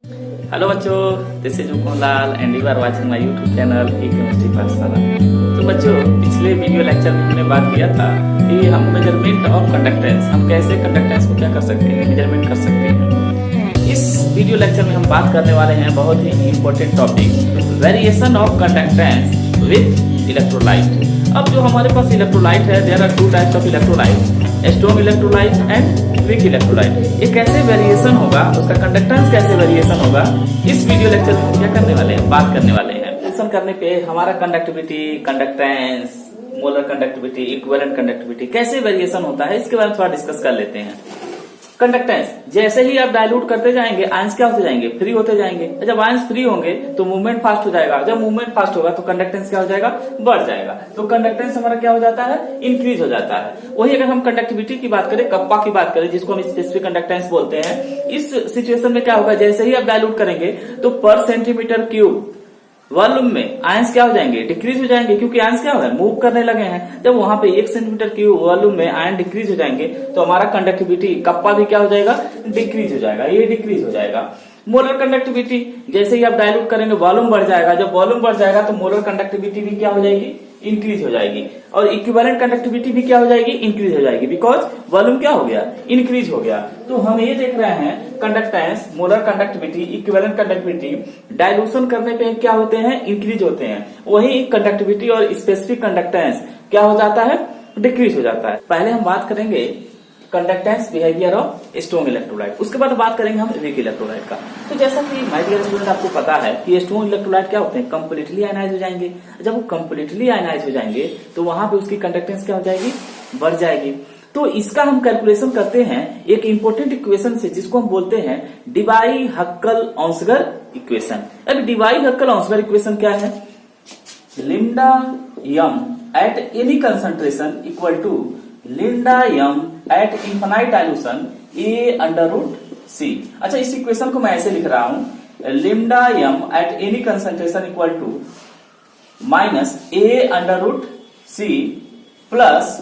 Hello बच्चों, this is Mukundlal and you are watching my YouTube channel e chemistry Pathshala. तो बच्चों, पिछले वीडियो लेक्चर में हमने बात किया था कि हम मेजरमेंट ऑफ कंडक्टेंस, हम कैसे कंडक्टेंस को क्या कर सकते हैं, मेजरमेंट कर सकते हैं। इस वीडियो लेक्चर में हम बात करने वाले हैं बहुत ही important topic, variation of conductance with electrolyte. अब जो हमारे पास इलेक्ट्रोलाइट है, there are two types of electrolyte, strong electrolyte and weak electrolyte. ये कैसे वेरिएशन होगा, उसका कंडक्टेंस कैसे वेरिएशन होगा, इस वीडियो लेक्चर में क्या करने वाले हैं, बात करने वाले हैं। वेरिएशन करने पे हमारा conductivity, conductance, molar conductivity, equivalent conductivity कैसे वेरिएशन होता है, इसके बारे में थोड़ा डिस्कस कर लेते हैं। कंडक्टेंस, जैसे ही आप डाइल्यूट करते जाएंगे आयंस क्या होते जाएंगे, फ्री होते जाएंगे। जब आयंस फ्री होंगे तो मूवमेंट फास्ट हो जाएगा, जब मूवमेंट फास्ट होगा तो कंडक्टेंस क्या हो जाएगा, बढ़ जाएगा। तो कंडक्टेंस हमारा क्या हो जाता है, इंक्रीज हो जाता है। वही अगर हम कंडक्टिविटी की बात करें, कप्पा की बात करें, जिसको हम स्पेसिफिक कंडक्टेंस बोलते हैं, इस सिचुएशन में क्या होगा, जैसे ही आप डाइल्यूट करेंगे तो पर सेंटीमीटर क्यूब वॉल्यूम में आयंस क्या हो जाएंगे, डिक्रीज हो जाएंगे, क्योंकि आयंस क्या हो रहा है, मूव करने लगे हैं। जब वहां पे 1 सेंटीमीटर क्यूब वॉल्यूम में आयन डिक्रीज हो जाएंगे तो हमारा कंडक्टिविटी कप्पा भी क्या हो जाएगा, डिक्रीज हो जाएगा, ये डिक्रीज हो जाएगा। मोलर कंडक्टिविटी, जैसे ही आप डाइल्यूट करेंगे वॉल्यूम बढ़ जाएगा, जब वॉल्यूम बढ़ जाएगा तो मोलर कंडक्टिविटी भी क्या हो जाएगी, इंक्रीज हो जाएगी। और इक्विवेलेंट कंडक्टिविटी भी क्या हो जाएगी, इंक्रीज हो जाएगी, बिकॉज वॉल्यूम क्या हो गया, इंक्रीज हो गया। तो हम ये देख रहे हैं conductance, molar conductivity, equivalent conductivity dilution करने पे क्या होते हैं, इंक्रीज होते हैं। वही कंडक्टिविटी और स्पेसिफिक कंडक्टेंस क्या हो जाता है, डिक्रीज हो जाता है। पहले हम बात करेंगे conductance behaviour of strong electrolyte, उसके बाद बात करेंगे हम वीक इलेक्ट्रोलाइट का। तो जैसा कि माय डियर स्टूडेंट आपको पता है कि स्ट्रॉन्ग इलेक्ट्रोलाइट क्या होते हैं, कंप्लीटली आयनाइज हो जाएंगे। जब वो कंप्लीटली आयनाइज हो जाएंगे तो वहां पे उसकी कंडक्टेंस क्या हो जाएगी, बढ़ जाएगी। तो इसका हम कैलकुलेशन करते हैं एक इंपॉर्टेंट इक्वेशन से, जिसको हम बोलते हैं डिबाई हक्कल ऑन्सगर इक्वेशन। अब डिबाई हक्कल ऑन्सगर इक्वेशन क्या है, lambda m at any concentration equal to lambda m at infinite dilution A under root C. अच्छा, इस इक्वेशन को मैं ऐसे लिख रहा हूं, lambda m at any concentration equal to minus A under root C plus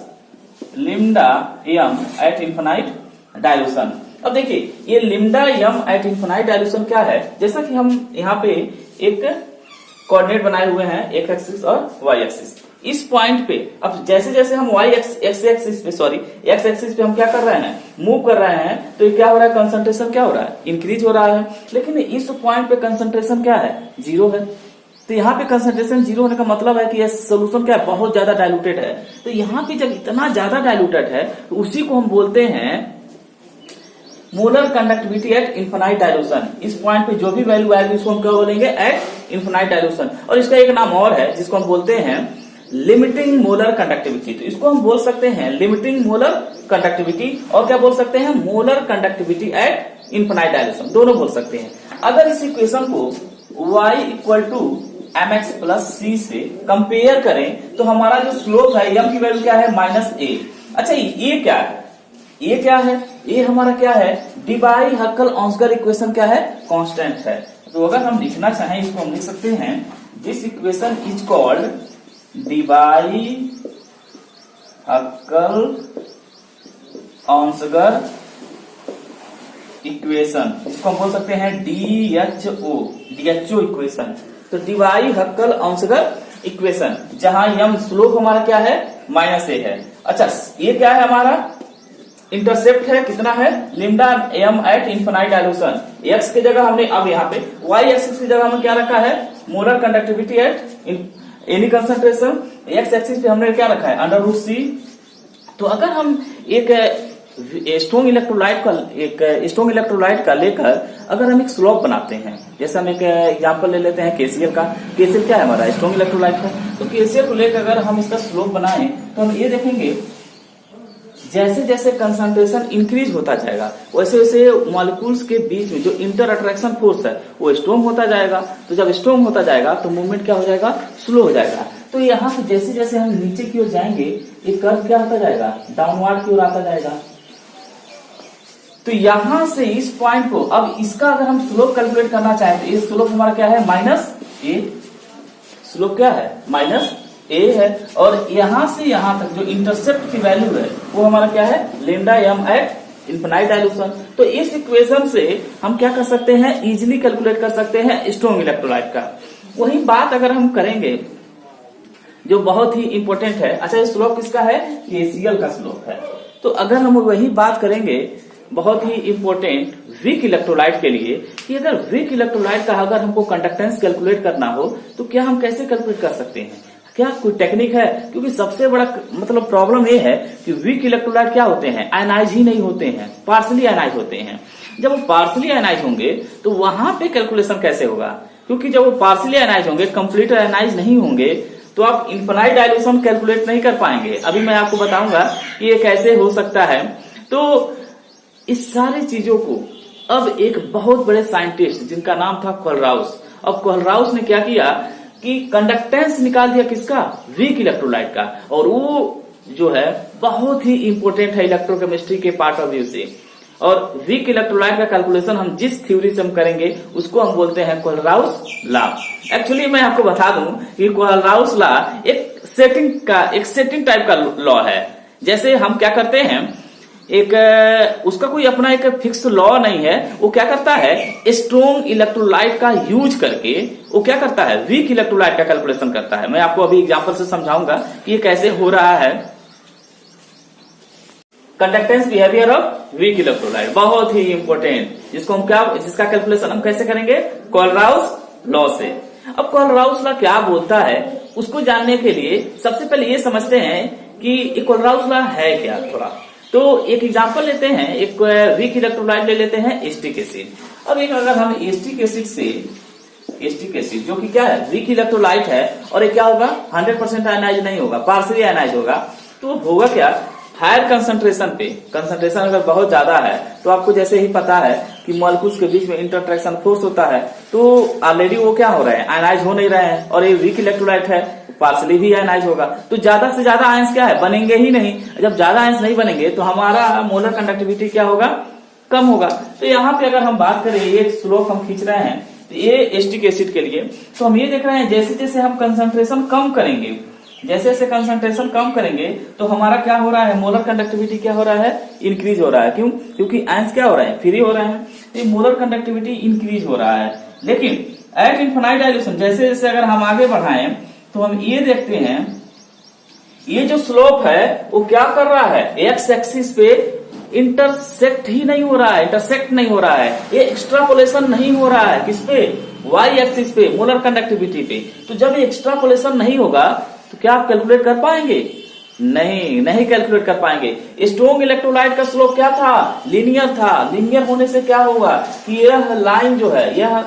lambda m at infinite dilution. अब देखिए, ये lambda m at infinite dilution क्या है, जैसा कि हम यहाँ पे एक कोऑर्डिनेट बनाए हुए हैं, एक्स एक्सिस और वाई एक्सिस। इस पॉइंट पे अब जैसे जैसे हम एक्स एक्सिस पे हम क्या कर रहे हैं, मूव कर रहे हैं, तो ये क्या हो रहा है, कंसंट्रेशन क्या हो रहा है, इंक्रीज हो रहा है। लेकिन इस पॉइंट पे कंसंट्रेशन क्या है, 0 है। तो यहाँ पे कंसंट्रेशन 0 होने का मतलब है कि यह सोल्यूशन क्या है, बहुत ज्यादा डाइल्यूटेड है। तो यहाँ पे जब इतना ज्यादा डाइल्यूटेड है तो उसी को हम बोलते हैं molar conductivity at infinite dilution. इस पॉइंट पे जो भी वैल्यू आएगी उसको हम क्या बोलेंगे, एट इनफाइनाइट डाइल्यूशन। और इसका एक नाम और है जिसको हम बोलते हैं लिमिटिंग मोलर कंडक्टिविटी। तो इसको हम बोल सकते हैं लिमिटिंग मोलर कंडक्टिविटी, और क्या बोल सकते हैं, molar conductivity at infinite dilution, दोनों बोल सकते हैं। अगर इस इक्वेशन को y equal to mx plus C से कंपेयर करें तो हमारा जो स्लोप है, यम की वैल्यू क्या है, माइनस ए। अच्छा, ये क्या है, ये क्या है, ये हमारा क्या है, डिबाई हक्कल ऑन्सगर इक्वेशन क्या है, कांस्टेंट है। तो अगर हम लिखना चाहें इसको हम लिख सकते हैं, this equation is called Debye Huckel Onsager equation, इसको हम बोल सकते हैं डीएचओ इक्वेशन। तो डिबाई हक्कल ऑन्सगर इक्वेशन, जहां यम स्लोप हमारा क्या है, माइनस ए है। अच्छा, ये क्या है, हमारा इंटरसेप्ट है, कितना है, lambda m at infinite dilution. X की जगह हमने, अब यहाँ पे वाई एक्सिस की जगह हमने क्या रखा है, molar conductivity eight any concentration. X axis पे हमने क्या रखा है, अंडर रूट सी। तो अगर हम एक स्ट्रॉन्ग इलेक्ट्रोलाइट का लेकर अगर हम एक स्लोप बनाते हैं, जैसे हम एक एग्जांपल ले लेते हैं केसीएल का। केसीएल क्या है, हमारा स्ट्रॉन्ग इलेक्ट्रोलाइट है। तो केसीएल को लेकर अगर हम इसका स्लोप बनाएं तो हम ये देखेंगे, जैसे जैसे कंसंट्रेशन इंक्रीज होता जाएगा वैसे वैसे मॉलिक्यूल्स के बीच में जो इंटर अट्रैक्शन फोर्स है वो स्ट्रॉन्ग होता जाएगा। तो जब स्ट्रॉन्ग होता जाएगा तो मूवमेंट क्या हो जाएगा, स्लो हो जाएगा। तो यहाँ से जैसे जैसे हम नीचे की ओर जाएंगे ये कर्व क्या होता जाएगा, डाउनवर्ड की ओर आता जाएगा। तो यहां से इस पॉइंट को, अब इसका अगर हम स्लोप कैलकुलेट करना चाहें तो ये स्लोप हमारा क्या है, माइनस ए। स्लोप क्या है, माइनस ए है। और यहां से यहां तक जो इंटरसेप्ट की वैल्यू है वो हमारा क्या है, lambda m at infinite dilution. तो इस इक्वेशन से हम क्या कर सकते हैं, इजीली कैलकुलेट कर सकते हैं स्ट्रॉन्ग इलेक्ट्रोलाइट का। वही बात अगर हम करेंगे जो बहुत ही इंपॉर्टेंट है, अच्छा ये स्लोप किसका है, KCl का स्लोप है। तो अगर हम वही बात करेंगे बहुत ही इंपॉर्टेंट वीक इलेक्ट्रोलाइट के लिए, कि अगर वीक इलेक्ट्रोलाइट का अगर हमको कंडक्टेंस कैलकुलेट करना हो तो क्या हम कैसे कैलकुलेट कर सकते हैं, क्या कोई टेक्निक है? क्योंकि सबसे बड़ा मतलब प्रॉब्लम ये है कि वीक इलेक्ट्रोलाइट क्या होते हैं, आयनाइज ही नहीं होते हैं, पार्सली आयनाइज होते हैं। जब वो पार्सली आयनाइज होंगे तो वहां पे कैलकुलेशन कैसे होगा, क्योंकि जब वो पार्सली आयनाइज होंगे, कंप्लीट आयनाइज नहीं होंगे, तो आप इनफाइनाइट डाइल्यूशन कैलकुलेट नहीं कर पाएंगे। अभी मैं आपको बताऊंगा कि ये कैसे हो सकता है। तो इस सारी चीजों को अब एक बहुत बड़े साइंटिस्ट जिनका नाम था कोलराउस, अब कोलराउस ने क्या किया कि कंडक्टेंस निकाल दिया किसका, वीक इलेक्ट्रोलाइट का। और वो जो है बहुत ही इंपॉर्टेंट है इलेक्ट्रोकेमिस्ट्री के पार्ट ऑफ व्यू से। और वीक इलेक्ट्रोलाइट का कैलकुलेशन हम जिस थ्योरी से हम करेंगे उसको हम बोलते हैं कोलराउस लॉ। एक्चुअली मैं आपको बता दूं कि कोलराउस लॉ एक सेटिंग टाइप का लॉ है। जैसे हम क्या करते हैं, एक उसका कोई अपना एक फिक्स लॉ नहीं है, वो क्या करता है स्ट्रॉन्ग इलेक्ट्रोलाइट का यूज करके वो क्या करता है, वीक इलेक्ट्रोलाइट का कैलकुलेशन करता है। मैं आपको अभी एग्जांपल से समझाऊंगा कि ये कैसे हो रहा है। Conductance behaviour of weak electrolyte बहुत ही इंपॉर्टेंट, जिसका कैलकुलेशन हम कैसे करेंगे, कोलराउस लॉ से। अब कोलराउस लॉ क्या बोलता है उसको जानने के लिए सबसे पहले ये समझते हैं कि कोलराउस लॉ है क्या। थोड़ा तो एक एग्जांपल लेते हैं, एक वीक इलेक्ट्रोलाइट ले लेते हैं एस्टिक एसिड। अब एक अगर हम एस्टिक एसिड जो कि क्या है, वीक इलेक्ट्रोलाइट है, और ये क्या होगा 100% आयनाइज नहीं होगा, पार्शियली आयनाइज होगा। तो होगा क्या, हायर कंसंट्रेशन पे, कंसंट्रेशन अगर बहुत ज्यादा है तो आपको जैसे ही पता है कि मॉलिक्यूल्स के बीच में इंटरट्रैक्शन फोर्स होता है, तो ऑलरेडी वो क्या हो रहे हैं, आयनाइज हो नहीं रहे हैं। और ये वीक इलेक्ट्रोलाइट है, पार्सली भी आयनाइज होगा, तो ज्यादा से ज्यादा आयंस क्या है, बनेंगे ही नहीं। जब ज्यादा आयंस नहीं बनेंगे तो हमारा मोलर कंडक्टिविटी क्या होगा, कम होगा। तो यहाँ पे अगर हम बात करें, ये स्लोप हम खींच रहे हैं तो ये एस्टिक एसिड के लिए, तो हम ये देख रहे हैं जैसे जैसे हम कंसंट्रेशन कम करेंगे, जैसे जैसे कंसंट्रेशन कम करेंगे तो हमारा क्या हो रहा है, मोलर कंडक्टिविटी क्या हो रहा है, इंक्रीज हो रहा है। क्यों, क्योंकि आयंस क्या हो रहे हैं, फ्री हो रहे हैं, तो मोलर कंडक्टिविटी इंक्रीज हो रहा है। लेकिन एट इनफाइनाइट डाइल्यूशन जैसे जैसे अगर हम आगे बढ़ाएं तो हम ये देखते हैं ये जो स्लोप है वो क्या कर रहा है, एक्स एक्सिस पे इंटरसेक्ट ही नहीं हो रहा है, इंटरसेक्ट नहीं हो रहा है, ये एक्स्ट्रापोलेशन नहीं हो रहा है, किस पे, वाई एक्सिस पे, मोलर कंडक्टिविटी पे। तो जब ये एक्स्ट्रापोलेशन नहीं होगा तो क्या आप कैलकुलेट कर पाएंगे, नहीं कैलकुलेट कर पाएंगे। स्ट्रॉन्ग इलेक्ट्रोलाइट का स्लोप क्या था, लीनियर था। लीनियर होने से क्या होगा कि यह लाइन जो है यह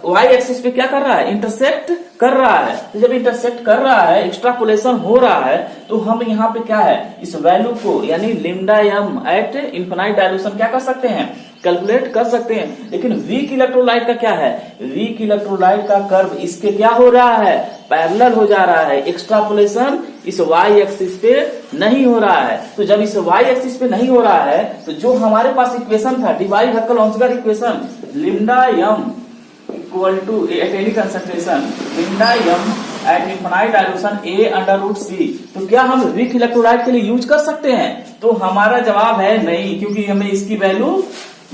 वाई एक्सिस पे क्या कर रहा है, इंटरसेक्ट कर रहा है। तो जब इंटरसेक्ट कर रहा है, एक्स्ट्रापोलेशन हो रहा है, तो हम यहाँ पे क्या है, इस वैल्यू को यानी लिम्डा एम एट इनफाइनाइट डाइल्यूशन क्या कर सकते हैं, कैलकुलेट कर सकते हैं। लेकिन वीक इलेक्ट्रोलाइट का क्या है, वीक इलेक्ट्रोलाइट का कर्व इसके क्या हो रहा है, पैरेलल हो जा रहा है, एक्स्ट्रापोलेशन इस वाई एक्सिस पे नहीं हो रहा है। तो जब इस वाई एक्सिस पे नहीं हो रहा है तो जो हमारे पास इक्वेशन था, Debye Huckel Onsager equation, lambda m equal to at any concentration lambda m at infinite dilution A under root C, तो क्या हम वीक इलेक्ट्रोलाइट के लिए यूज कर सकते हैं? तो हमारा जवाब है नहीं, क्योंकि हमें इसकी वैल्यू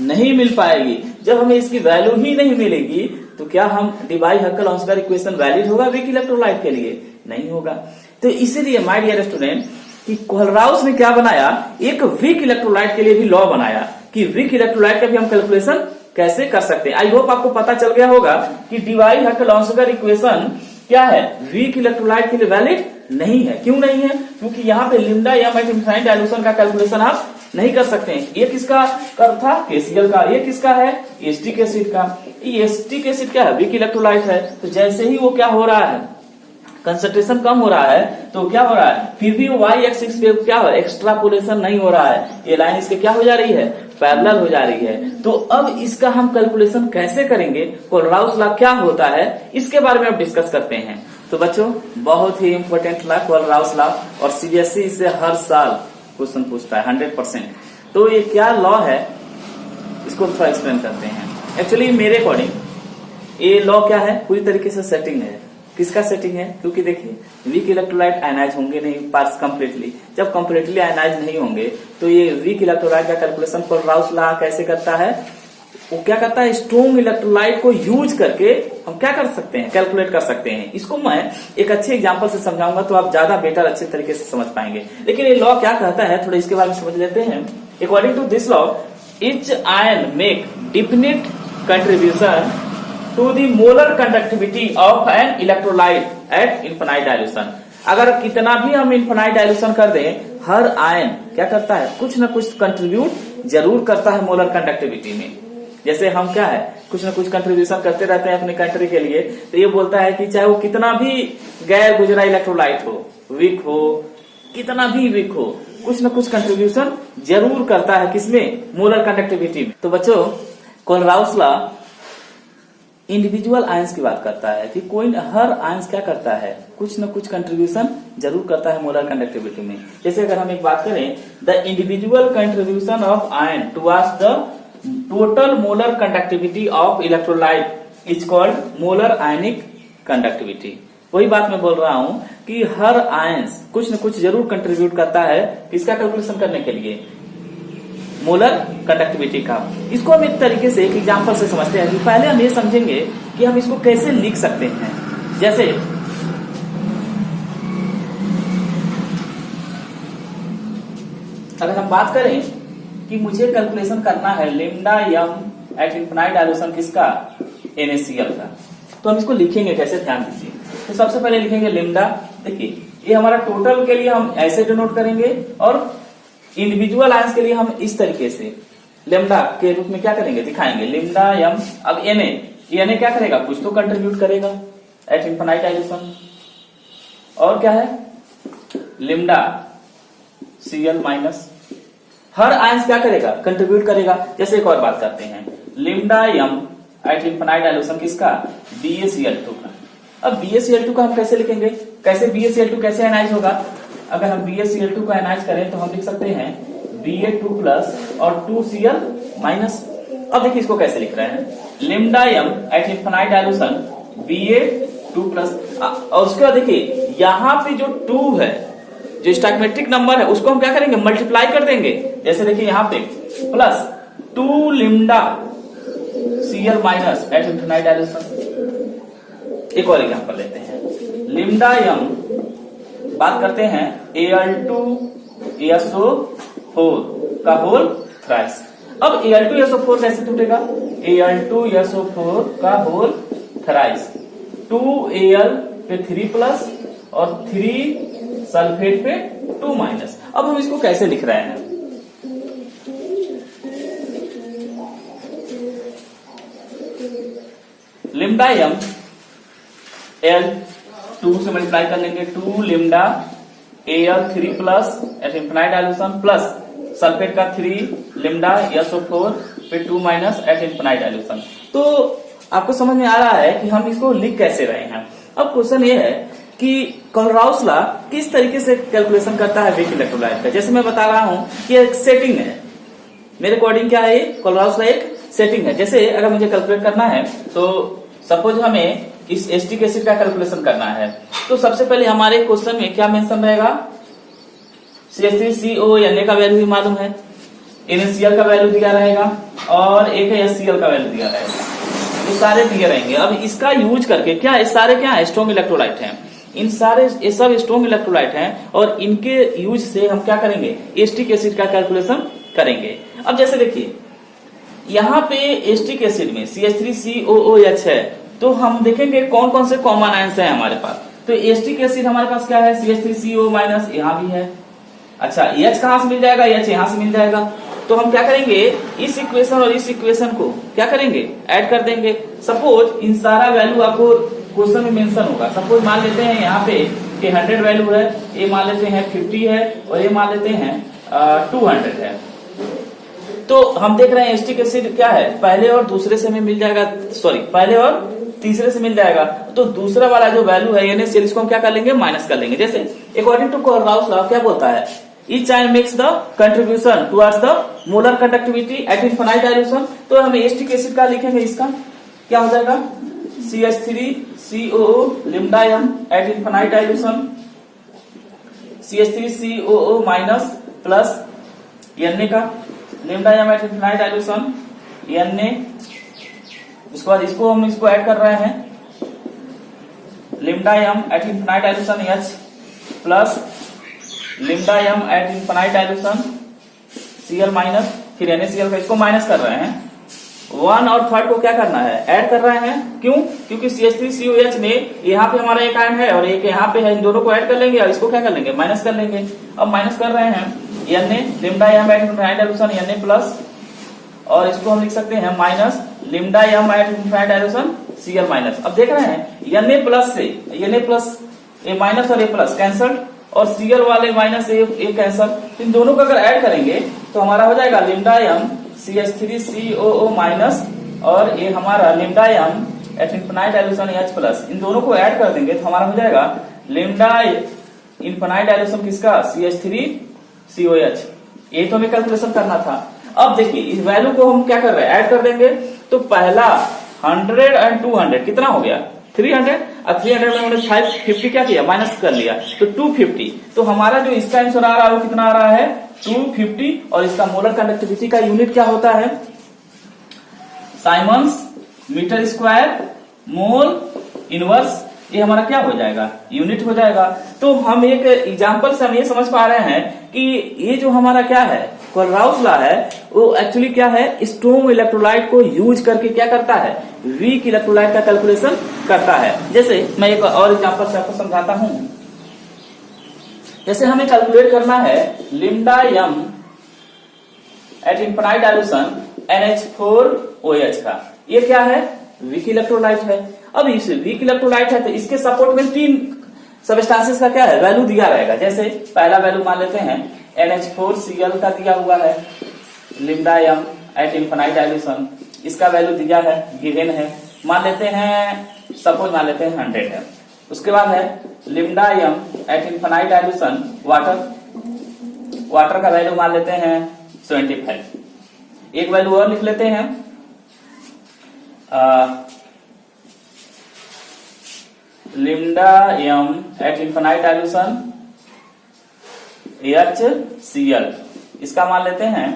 नहीं मिल पाएगी। जब हमें इसकी वैल्यू ही नहीं मिलेगी तो क्या हम डिवाई-हक्केल-ऑन्सगर इक्वेशन वैलिड होगा वीक इलेक्ट्रोलाइट के लिए? नहीं होगा। तो इसीलिए माय डियर स्टूडेंट कि कोलराउस ने क्या बनाया, एक वीक इलेक्ट्रोलाइट के लिए भी लॉ बनाया कि वीक इलेक्ट्रोलाइट का भी हम कैलकुलेशन कैसे कर सकते हैं। आई होप आपको पता चल गया होगा कि डिवाई-हक्केल-ऑन्सगर इक्वेशन क्या है, वीक इलेक्ट्रोलाइट के लिए वैलिड नहीं है। क्यों नहीं है? क्योंकि यहाँ पे लिम्डा एम एट इनफाइनाइट डाइल्यूशन का कैलकुलेशन आप नहीं कर सकते हैं। ये किसका कर्व था, KCl का, ये किसका है, एस्टिक एसिड का। ये एस्टिक एसिड क्या है, वीक इलेक्ट्रोलाइट है। तो जैसे ही वो क्या हो रहा है, कंसंट्रेशन कम हो रहा है, तो क्या हो रहा है, फिर भी वाई एक्सिस पे क्या हो, एक्स्ट्रापोलेशन नहीं हो रहा है, ये लाइन इसके क्या हो जा रही है, पैरेलल हो जा रही है। तो अब इसका हम कैलकुलेशन कैसे करेंगे, कोलराउस लॉ क्या होता है, इसके बारे में अब डिस्कस करते हैं। तो बच्चों बहुत ही इंपॉर्टेंट लॉ कोलराउस लॉ, और सीबीएसई इससे हर साल क्वेश्चन पूछता है 100%। तो ये क्या लॉ है इसको थोड़ा एक्सप्लेन करते हैं। एक्चुअली मेरे अकॉर्डिंग ये लॉ क्या है, पूरी तरीके से सेटिंग है, किसका सेटिंग है, क्योंकि देखिए वीक इलेक्ट्रोलाइट आयनाइज होंगे नहीं पार्स कंप्लीटली, जब कंप्लीटली आयनाइज नहीं होंगे तो ये वीक इलेक्ट्रोलाइट का कैलकुलेशन कोलराउस लॉ कैसे करता है, वो क्या करता है, स्ट्रॉन्ग इलेक्ट्रोलाइट को यूज करके हम क्या कर सकते हैं, कैलकुलेट कर सकते हैं। इसको मैं एक अच्छे एग्जांपल से समझाऊंगा तो आप ज्यादा बेटर अच्छे तरीके से समझ पाएंगे। लेकिन ये लॉ क्या कहता है थोड़ा इसके बारे में समझ लेते हैं। According to this law each ion make definite contribution to the molar conductivity of an electrolyte at infinite dilution। अगर कितना भी हम इन्फिनाइट डायल्यूशन कर दें, हर आयन क्या करता है, कुछ ना कुछ कंट्रीब्यूट जरूर करता है मोलर कंडक्टिविटी में। जैसे हम क्या है, कुछ ना कुछ कंट्रीब्यूशन करते रहते हैं अपने कंट्री के लिए, तो ये बोलता है कि चाहे वो कितना भी गैर गुजरा इलेक्ट्रोलाइट हो, वीक हो, कितना भी वीक हो, कुछ न कुछ कंट्रीब्यूशन जरूर करता है किसमें, मोलर कंडक्टिविटी में। तो बच्चों कोलराउस लॉ इंडिविजुअल आयंस की बात करता है कि कोई हर आयंस क्या करता है, कुछ न कुछ कंट्रीब्यूशन जरूर करता है मोलर कंडक्टिविटी में। जैसे अगर हम एक बात करें, the individual contribution of ion towards the total molar conductivity of electrolyte is called molar ionic conductivity. वही बात मैं बोल रहा हूं कि हर आयंस कुछ न कुछ जरूर कंट्रीब्यूट करता है किसका कैलकुलेशन करने के लिए, मोलर कंडक्टिविटी का। इसको हम एक तरीके से एक एग्जांपल से समझते हैं कि पहले हम ये समझेंगे कि हम इसको कैसे लिख सकते हैं। जैसे अगर हम बात करें कि मुझे कैलकुलेशन करना है lambda m at infinite dilution किसका, NaCl का, तो हम इसको लिखेंगे कैसे, ध्यान दीजिए। तो सबसे पहले लिखेंगे लिम्डा, देखिए ये हमारा टोटल के लिए हम ऐसे डिनोट करेंगे और इंडिविजुअल आयंस के लिए हम इस तरीके से लिम्डा के रूप में क्या करेंगे, दिखाएंगे लिम्डा यम। अब Na क्या करेगा, कुछ तो कंट्रीब्यूट करेगा एट इन्फिनाइट डायल्यूशन, और क्या है लिम्डा Cl माइनस, हर आयंस क्या करेगा, कंट्रीब्यूट करेगा। जैसे एक और बात करते हैं, lambda m at infinite dilution किसका, BaCl2 का। अब BaCl2 का हम कैसे लिखेंगे, कैसे BaCl2 कैसे एनाइज होगा, अगर हम BaCl2 को एनाइज करें तो हम लिख सकते हैं Ba2 प्लस और 2Cl माइनस। अब देखिए इसको कैसे लिख रहे हैं, lambda m at infinite dilution Ba2 plus, और उसके बाद देखिए यहाँ पे जो 2 है, जो स्टॉइकियोमेट्रिक नंबर है, उसको हम क्या करेंगे, मल्टीप्लाई कर देंगे। जैसे देखिए यहाँ पे plus 2 lambda Cl minus at infinite dilution. एक और एग्जांपल लेते हैं, लिम्डा यम बात करते हैं Al2SO4 का होल थ्राइस। अब Al2SO4 कैसे टूटेगा, Al2SO4 का होल थ्राइस, 2Al पे 3 प्लस और 3 सल्फेट पे 2 माइनस। अब हम इसको कैसे लिख रहे हैं, लिम्डा यम Al2 से मल्टीप्लाई कर लेंगे, 2 lambda Al3 plus at infinite dilution plus sulphate का 3 लिम्डा SO4 पे 2 माइनस एट इन्फिनाइट डायल्यूशन। तो आपको समझ में आ रहा है कि हम इसको लिख कैसे रहे हैं। अब क्वेश्चन ये है कि कोलराउस लॉ किस तरीके से कैलकुलेशन करता है वीक इलेक्ट्रोलाइट का। जैसे मैं बता रहा हूं कि एक सेटिंग है, मेरे अकॉर्डिंग क्या है, कोलराउस लॉ एक सेटिंग है। जैसे अगर मुझे कैलकुलेट करना है तो सपोज हमें इस एस्टिक एसिड का कैलकुलेशन करना है, तो सबसे पहले हमारे क्वेश्चन में क्या मेंशन रहेगा, CH3CO Na का वैल्यू भी मालूम है, NaCl का वैल्यू दिया रहेगा और एक है HCl का वैल्यू दिया रहेगा, ये सारे दिए रहेंगे। अब इसका यूज करके क्या, ये सारे क्या है, स्ट्रॉन्ग इलेक्ट्रोलाइट हैं, इन सारे ये सब स्ट्रॉन्ग इलेक्ट्रोलाइट हैं और इनके यूज से हम क्या करेंगे, एस्टिक एसिड का कैलकुलेशन करेंगे। अब जैसे देखिए यहाँ पे एस्टिक एसिड में CH3COOH है, तो हम देखेंगे कौन कौन से कॉमन आयंस है हमारे पास। तो एस्टिक एसिड हमारे पास क्या है, CH3CO माइनस, यहाँ भी है। अच्छा H कहां से मिल जाएगा, H यहाँ से मिल जाएगा। तो हम क्या करेंगे, इस इक्वेशन और इस इक्वेशन को क्या करेंगे, ऐड कर देंगे। सपोज इन सारा वैल्यू आपको क्वेश्चन में मेंशन होगा। सपोज मान लेते हैं यहाँ पे कि 100 वैल्यू है, ये मान लेते हैं 50 है और ये मान लेते हैं 200 है। तो हम देख रहे हैं एस्टिक एसिड क्या है, पहले और दूसरे से हमें मिल जाएगा, सॉरी पहले और तीसरे से मिल जाएगा। तो दूसरा वाला जो वैल्यू है NaCl, इसको हम क्या कर लेंगे, माइनस कर लेंगे। जैसे अकॉर्डिंग टू कोलराउस लॉ क्या बोलता है, each ion makes the contribution towards the molar conductivity eight infinite dilution. तो हमें एस्टिक एसिड का लिखेंगे, इसका क्या हो जाएगा CH3COO lambda m at infinite dilution, CH3COO minus plus Na का lambda m at infinite dilution Na, उसके बाद इसको ऐड कर रहे हैं lambda m at infinite dilution H plus lambda m at infinite dilution Cl minus, फिर NaCl का इसको माइनस कर रहे हैं। 1 और 3 को क्या करना है, ऐड कर रहे हैं। क्यों? क्योंकि CH3COH में यहाँ पे हमारा एक आयन है और एक यहाँ पे है, इन दोनों को ऐड कर लेंगे और इसको क्या कर लेंगे, माइनस कर लेंगे। अब माइनस कर रहे हैं Na lambda m at infinite dilution Na plus, और इसको हम लिख सकते हैं minus lambda m at infinite dilution Cl minus. अब देख रहे हैं Na प्लस से Na प्लस ए माइनस और ए प्लस कैंसल, और Cl वाले माइनस ए कैंसल, इन दोनों को अगर ऐड करेंगे तो हमारा हो जाएगा lambda m CH3COO माइनस और ये हमारा lambda m at infinite dilution H plus, इन दोनों को ऐड कर देंगे तो हमारा हो जाएगा lambda infinite dilution किसका, CH3COH। ये तो हमें कैलकुलेशन करना था। अब देखिए इस वैल्यू को हम क्या कर रहे हैं, ऐड कर देंगे। तो पहला 100 और 200 कितना हो गया, 300, और 300 में हमने 550 क्या किया, माइनस कर लिया, तो 250। तो हमारा जो इसका आंसर आ रहा है वो कितना आ रहा है, 250। और इसका मोलर कंडक्टिविटी का यूनिट क्या होता है, siemens metre square mole inverse, ये हमारा क्या हो जाएगा, यूनिट हो जाएगा। तो हम एक एग्जांपल से हम ये समझ पा रहे हैं कि ये जो हमारा क्या है, कोलराउस लॉ है, वो एक्चुअली क्या है, स्ट्रॉन्ग इलेक्ट्रोलाइट को यूज करके क्या करता है, वीक इलेक्ट्रोलाइट का कैलकुलेशन करता है। जैसे मैं एक और एग्जांपल से आपको समझाता हूं। जैसे हमें कैलकुलेट करना है lambda m at infinite dilution NH4OH का, ये क्या है, वीक इलेक्ट्रोलाइट है। अब इस वीक इलेक्ट्रोलाइट है तो इसके सपोर्ट में 3 सबस्टांसेस का क्या है, वैल्यू दिया रहेगा। जैसे पहला वैल्यू मान लेते हैं NH4Cl का दिया हुआ है lambda m at infinite dilution, इसका वैल्यू दिया है, गिवन है, मान लेते हैं, सपोज मान लेते हैं 100 है। उसके बाद है lambda m at infinite dilution water का वैल्यू मान लेते हैं 75। एक वैल्यू और लिख लेते हैं lambda m at infinite dilution HCl, इसका मान लेते हैं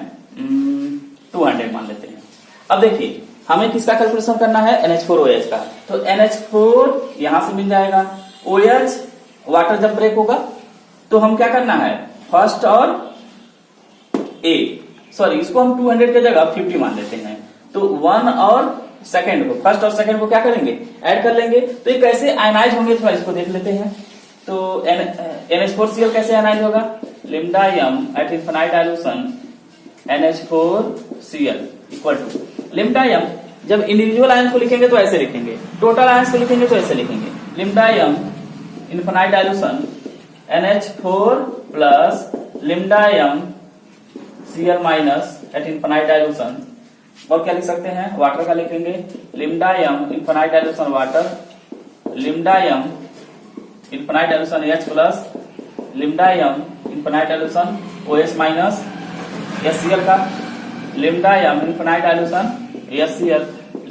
200 मान लेते हैं। अब देखिए हमें किसका कैलकुलेशन करना है, NH4OH का। तो NH4 यहां से मिल जाएगा, OH वाटर जब ब्रेक होगा तो हम क्या करना है, फर्स्ट और इसको हम 200 के जगह 50 मान लेते हैं। तो 1 और सेकंड को, फर्स्ट और सेकंड को क्या करेंगे, ऐड कर लेंगे। तो ये कैसे आयनाइज होंगे थोड़ा इसको देख लेते हैं। तो NH4Cl कैसे आयनाइज होगा, lambda m at infinite dilution NH4Cl equal to lambda m, जब इंडिविजुअल आयंस को लिखेंगे तो ऐसे लिखेंगे, टोटल आयंस को लिखेंगे तो ऐसे लिखेंगे, lambda m infinite dilution NH4 plus lambda m Cl minus at infinite dilution, और क्या लिख सकते हैं, वाटर का लिखेंगे lambda m infinite dilution water, lambda m infinite dilution H plus lambda m infinite dilution OH minus HCl का lambda m infinite dilution HCl,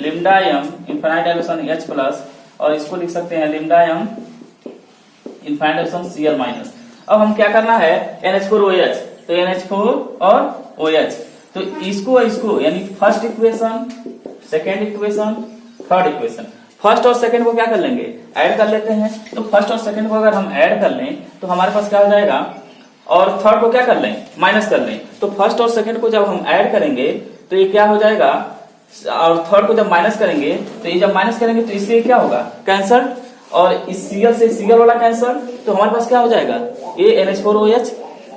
lambda m infinite dilution H plus, और इसको लिख सकते हैं lambda m infinite dilution Cl minus. अब हम क्या करना है, NH4OH, तो NH4 और OH, तो इसको यानी first equation, second equation, third equation, first और सेकेंड को क्या कर लेंगे, ऐड कर लेते हैं। तो फर्स्ट और सेकेंड को अगर हम ऐड कर लें तो हमारे पास क्या हो जाएगा, और थर्ड को क्या कर लें, माइनस कर लें। तो फर्स्ट और सेकेंड को जब हम ऐड करेंगे तो ये क्या हो जाएगा, और थर्ड को जब माइनस करेंगे तो ये जब माइनस करेंगे तो इससे क्या होगा, कैंसल, और इस Cl से Cl वाला कैंसल, तो हमारे पास क्या हो जाएगा, ये NH4OH।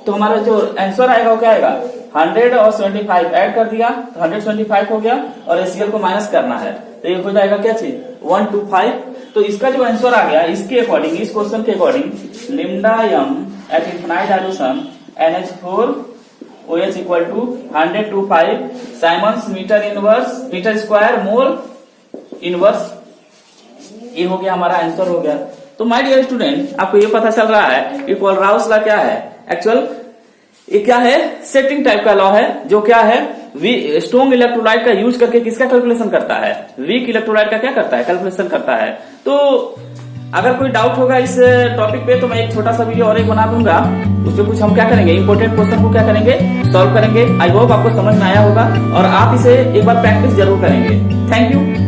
तो हमारा जो आंसर आएगा वो क्या आएगा, 100 और 75 ऐड कर दिया तो 125 हो गया, और HCl को माइनस करना है तो ये हो जाएगा क्या चीज, 125। तो इसका जो आंसर आ गया, इसके अकॉर्डिंग, इस क्वेश्चन के according, lambda m at infinite dilution NH4OH equal to 125 siemens metre square mole inverse, ये हो गया, हमारा आंसर हो गया। तो माय डियर स्टूडेंट, आपको ये पता चल रहा है कि कोलराउस लॉ क्या है, एक्चुअल ये क्या है, सेटिंग टाइप का लॉ है, जो क्या है स्ट्रॉन्ग इलेक्ट्रोलाइट का यूज करके किसका कैलकुलेशन करता है, वीक इलेक्ट्रोलाइट का क्या करता है, कैलकुलेशन करता है। तो अगर कोई डाउट होगा इस टॉपिक पे तो मैं एक छोटा सा वीडियो और एक बना दूंगा, उसमें कुछ हम क्या करेंगे, इंपॉर्टेंट क्वेश्चन को क्या करेंगे, सॉल्व करेंगे। आई होप आपको समझ में आया होगा और आप इसे एक बार प्रैक्टिस जरूर करेंगे। Thank you.